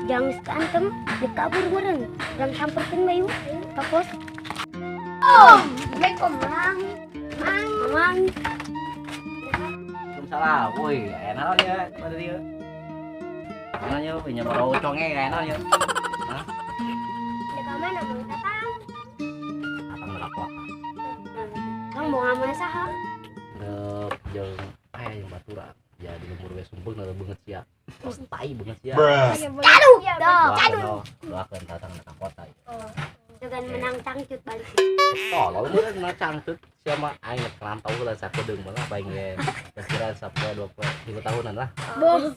Jang antem dikabur meureun. Jang samperkeun bayu ka pos. Assalamualaikum, Mang. Mang. Salah, woi, enak ya pada dia. Mana nyo, punya baru conge enak ya. Hah? Deka mana Mang Tatang? Tatang ngelakwa. Kang mau ngamal saha? Dek jeung yang batura. Ya di lembur we sumpeng na beungeut sia. Tos tai beungeut sia. Aduh, aduh. Doakeun Tatang na ka kota. Dengan menang cangcut balik. Tolol meureun na cangcut sia mah aing kelantau heula sakedeung mah baing ge. Kira 10 20 tahunan lah. Bos.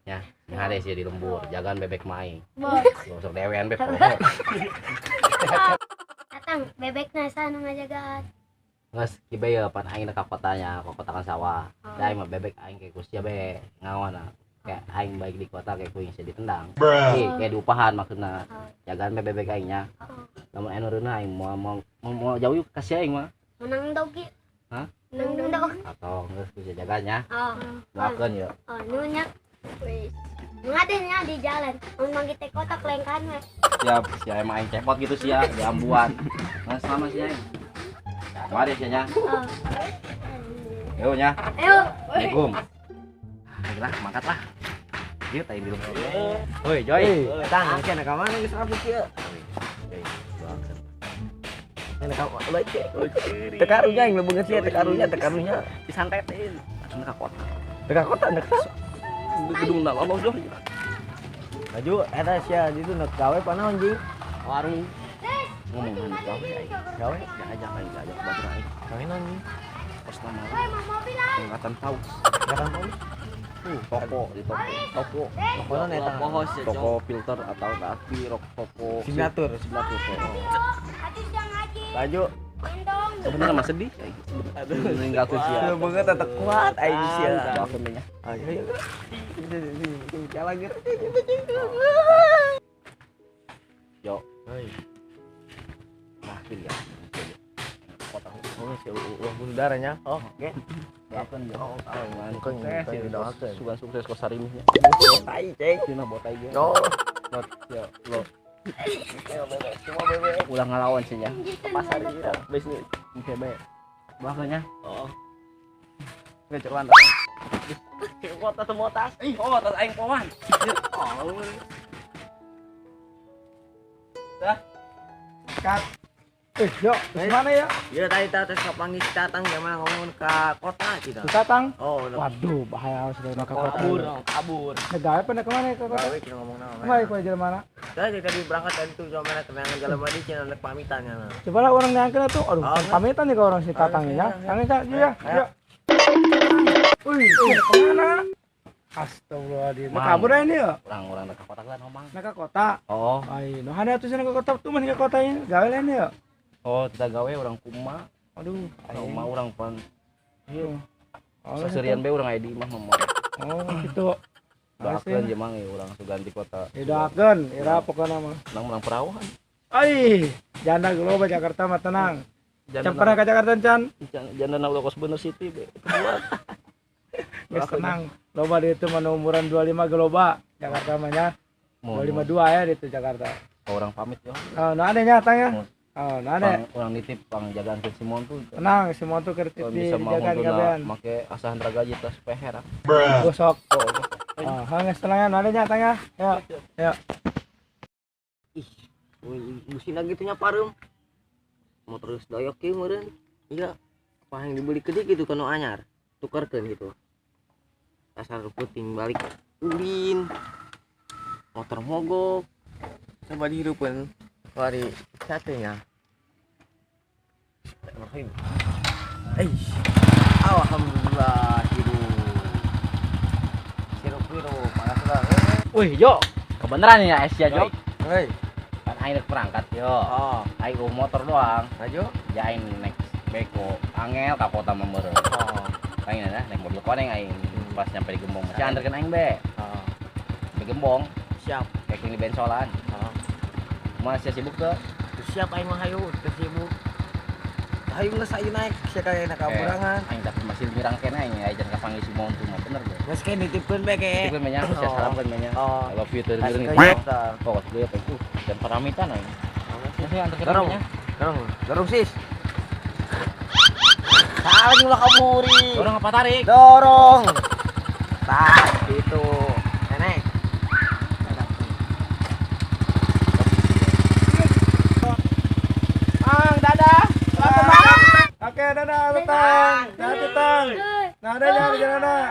Ya, yang ada sih di lembur, jagaan bebek maing. Bos. Gosok dewean beb promo. Tatang, bebekna sana ngajagaan. Nges kibe ya pan aing ka kotanya, ke kota kan sawah. Da aing mah bebek aing ke kusia be ngawana. Kayak aing baik di kota kayak kuing sia ditendang. Kayak diupahan maksudna. Jagaan bebek aingnya. Lamun anu reuna aing mau jauh yuk kasih aing mah. Menang dog ki. Hah? Menang dog. Atau geus kusia jaganya. Oh. Doakeun ya. Oh, nunya. Wis. Ngadenya di jalan. Mun manggi teh kota kelengkan we. Siap, sia emang aing cepot gitu sia di ambuan. Nges sama sia aing. Mari sia nya. Oh. Yo nya. Ayo. Assalamualaikum. Ayolah, mangkat lah. Yuk, tadi dulu. Woi, Joy. Tang, cenah ka mana geus rapi kieu? Cenah ka ulai ce. Teu karunya aing beungeut sia teu karunya. Disantetin. Langsung ke kota. Teu ka kota nek. Gedung dalam loh. Maju eta sia ditu nek gawe panaon jeung Warung. Ngomong gawe aing. gawe Ajak aing, ajak batur aing. gawe naon jeung Pos nama Woi, mau mobilan. Angkatan Paus. katan mau Toko di toko. toko naon eta Toko filter atau api rok toko simulator Aduh, jang haji. maju Gendong. sebenarnya mah sedih aduh meninggal tuh sia teu beungeut eta kuat aing sia doakeun nya ayo jalan gitu yo hei nah pilih ya kota oh sia ulah bunuh darahnya oh oke doakeun yo Angkeun, angkeun, doakeun. sugan sukses kos sarimihnya tai cek dina botai ge no not ya lo ulah ngalawan sih nya pasar ieu bisnis bebe doakeun nya oh ngecewan kota semua tas oh tas aing poan oh dah kat yo mana ya Ya tadi tes kapanggil si Tatang gimana ngomong ke kota gitu. Tatang Oh, waduh bahaya sudah nak kota kabur. gawe pernah kemana ke kota Gawe kita ngomong nama. baik kau jalan mana Tadi berangkat dari tuh sama kenangan jalan badi cina anak pamitannya. coba lah orang nyangkir tuh aduh Oh, pamitan nih ke orang si Tatang ya yang ini ya Ayo. wih kemana astagfirullahaladzim Mang. kabur aja ini ya orang dekat kota kan ngomong nak ke kota oh ayo noh ada tuh sana ke kota tuh masih ke kota ini gawe lah ini ya oh kita gawe orang kuma aduh rumah orang pan ayo seserian be orang aya di imah mah oh gitu doakeun je mang urang suganti kota doakeun ira pokoknya mah menang perawahan ai janda geloba Jakarta mah tenang can pernah ke Jakarta can janda kos bener city be geus tenang loba di itu mah umuran 25 geloba Jakarta mah nya 252 ya di itu Jakarta orang pamit yo oh nah ada nya tang ya oh nah ada orang nitip pang jagaan ke Simon tuh tenang si motor kertit kalau di bisa mau jagaan dona kabean make asahan gaji tas peher gosok oh geus tenang ya nah ada nya tang ya ya Musim lagi tuh parum. Mau terus doyok kieu meureun. Iya. Apa yang dibeli gede gitu kan anyar. Tukarkeun gitu. Asal puting balik ulin. Motor mogok. Coba dihirupeun. Wari satunya. Alhamdulillah hidup. Hirup panas wih jo kebenaran ya es ya jo hei kan aing rek berangkat yo Oh, aing motor doang ayo ya aing naik beko angel ka kota memeureun oh, aing naik mobil koneng aing pas nyampe di Gembong masih anderkeun aing be oh. di Gembong Siap. kayak di bensolan Oh. masih sibuk tuh Siap aing mah hayu kesibuk. Hayu geus ayeuna naik sia kaya na kaburangan. aing tapi masih mirang kena aing aja ka panggil si Montu mah bener deh Geus kayak nitipkeun be ke. Ikut banyak, saya salam kan banyak. Oh. I love you tuh Kasih dengerin ke gitu. dokter. Pokoknya dia apa itu dan paramitan aja. Masih antar ke Dorong. rumahnya. Dorong sis. Saling ulah kamu ri. Orang apa tarik? Dorong. Tak itu. Nenek. Ang, dadah. Oke, dadah, Betang. Dadah, Betang. Nah, dadah, dadah.